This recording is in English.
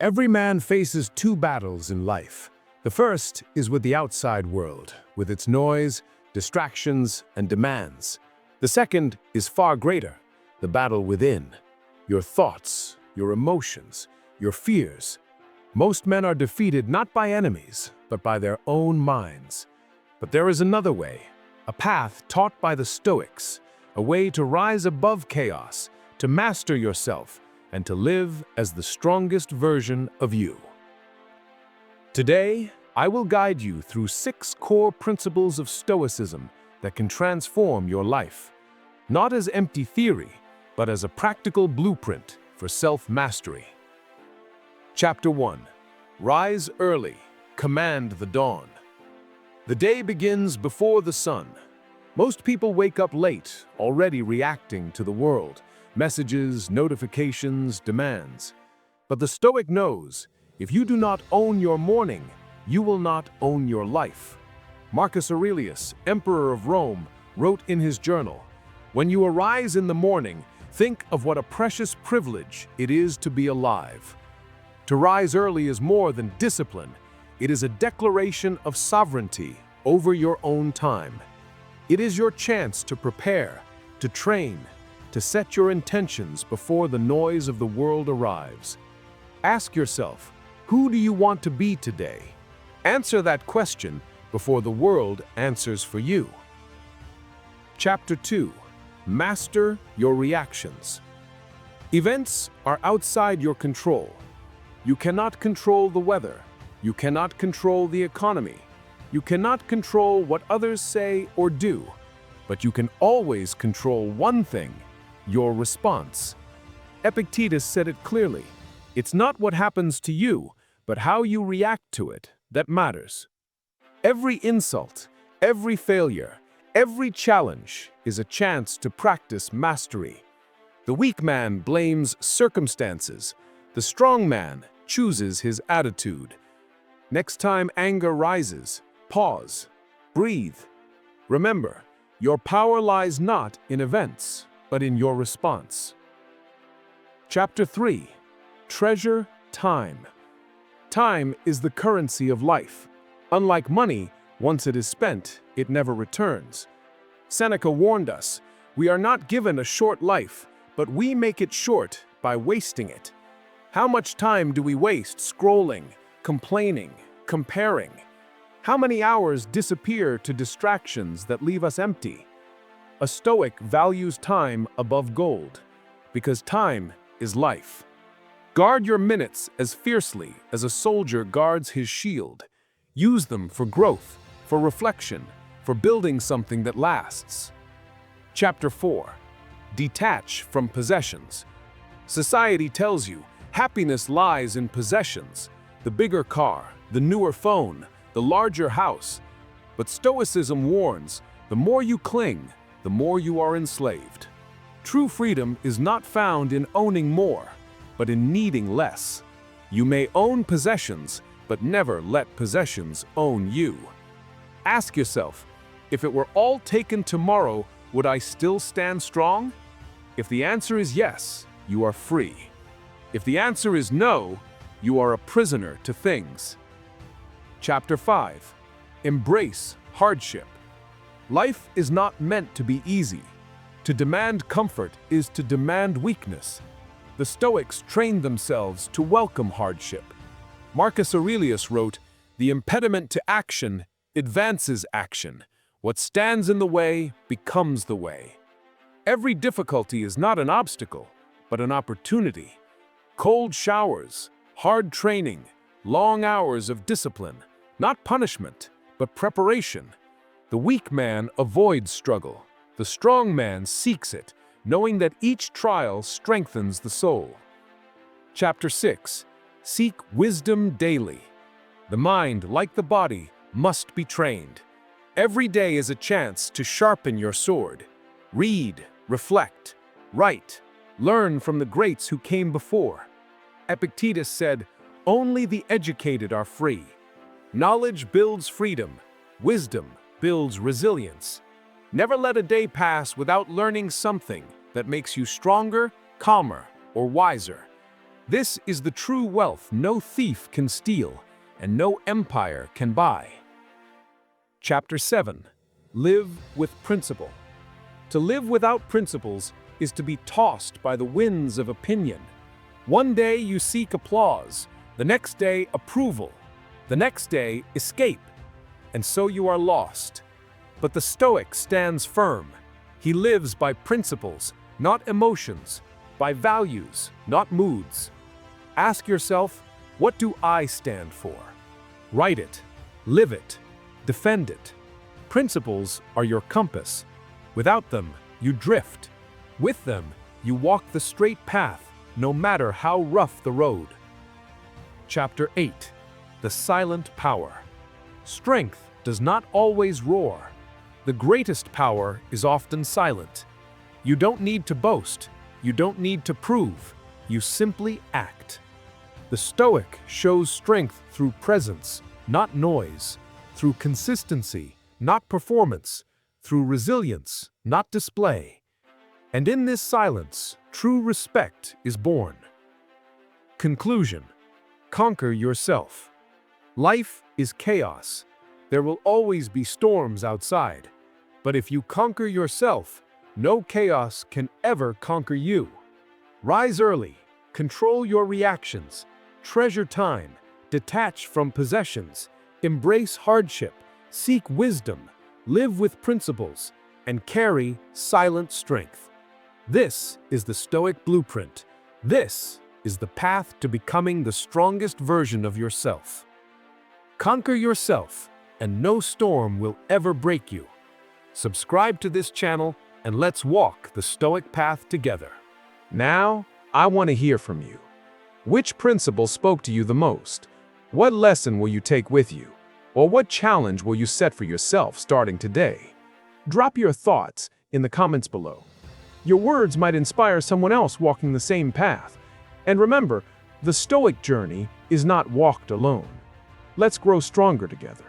Every man faces two battles in life. The first is with the outside world, with its noise, distractions, and demands. The second is far greater, the battle within. Your thoughts, your emotions, your fears. Most men are defeated not by enemies, but by their own minds. But there is another way, a path taught by the Stoics, a way to rise above chaos, to master yourself, and to live as the strongest version of you. Today, I will guide you through 6 core principles of Stoicism that can transform your life, not as empty theory, but as a practical blueprint for self-mastery. Chapter 1. Rise early, command the dawn. The day begins before the sun. Most people wake up late, already reacting to the world. Messages, notifications, demands. But the Stoic knows, if you do not own your morning, you will not own your life. Marcus Aurelius, Emperor of Rome, wrote in his journal, "When you arise in the morning, think of what a precious privilege it is to be alive." To rise early is more than discipline. It is a declaration of sovereignty over your own time. It is your chance to prepare, to train, to set your intentions before the noise of the world arrives. Ask yourself, who do you want to be today? Answer that question before the world answers for you. Chapter 2. Master your reactions. Events are outside your control. You cannot control the weather. You cannot control the economy. You cannot control what others say or do. But you can always control one thing: your response. Epictetus said it clearly. It's not what happens to you, but how you react to it that matters. Every insult, every failure, every challenge is a chance to practice mastery. The weak man blames circumstances. The strong man chooses his attitude. Next time anger rises, pause, breathe. Remember, your power lies not in events, but in your response. Chapter 3. Treasure time. Time is the currency of life. Unlike money, once it is spent, it never returns. Seneca warned us, we are not given a short life, but we make it short by wasting it. How much time do we waste scrolling, complaining, comparing? How many hours disappear to distractions that leave us empty? A Stoic values time above gold, because time is life. Guard your minutes as fiercely as a soldier guards his shield. Use them for growth, for reflection, for building something that lasts. Chapter 4. Detach from possessions. Society tells you happiness lies in possessions, the bigger car, the newer phone, the larger house. But Stoicism warns, the more you cling, the more you are enslaved. True freedom is not found in owning more, but in needing less. You may own possessions, but never let possessions own you. Ask yourself, if it were all taken tomorrow, would I still stand strong? If the answer is yes, you are free. If the answer is no, you are a prisoner to things. Chapter 5. Embrace hardship. Life is not meant to be easy. To demand comfort is to demand weakness. The Stoics trained themselves to welcome hardship. Marcus Aurelius wrote, "The impediment to action advances action. What stands in the way becomes the way." Every difficulty is not an obstacle, but an opportunity. Cold showers, hard training, long hours of discipline, not punishment, but preparation. The weak man avoids struggle. The strong man seeks it, knowing that each trial strengthens the soul. Chapter 6. Seek wisdom daily. The mind, like the body, must be trained. Every day is a chance to sharpen your sword. Read, reflect, write, learn from the greats who came before. Epictetus said, "Only the educated are free." Knowledge builds freedom. Wisdom builds resilience. Never let a day pass without learning something that makes you stronger, calmer, or wiser. This is the true wealth no thief can steal and no empire can buy. Chapter 7. Live with principle. To live without principles is to be tossed by the winds of opinion. One day you seek applause, the next day approval, the next day escape, and so you are lost. But the Stoic stands firm. He lives by principles, not emotions, by values, not moods. Ask yourself, what do I stand for? Write it, live it, defend it. Principles are your compass. Without them, you drift. With them, you walk the straight path, no matter how rough the road. Chapter 8. The Silent Power. Strength does not always roar. The greatest power is often silent. You don't need to boast. You don't need to prove. You simply act. The Stoic shows strength through presence, not noise, through consistency, not performance, through resilience, not display. And in this silence, true respect is born. Conclusion. Conquer yourself. Life is chaos. There will always be storms outside. But if you conquer yourself, no chaos can ever conquer you. Rise early, control your reactions, treasure time, detach from possessions, embrace hardship, seek wisdom, live with principles, and carry silent strength. This is the Stoic Blueprint. This is the path to becoming the strongest version of yourself. Conquer yourself, and no storm will ever break you. Subscribe to this channel, and let's walk the Stoic path together. Now, I want to hear from you. Which principle spoke to you the most? What lesson will you take with you? Or what challenge will you set for yourself starting today? Drop your thoughts in the comments below. Your words might inspire someone else walking the same path. And remember, the Stoic journey is not walked alone. Let's grow stronger together.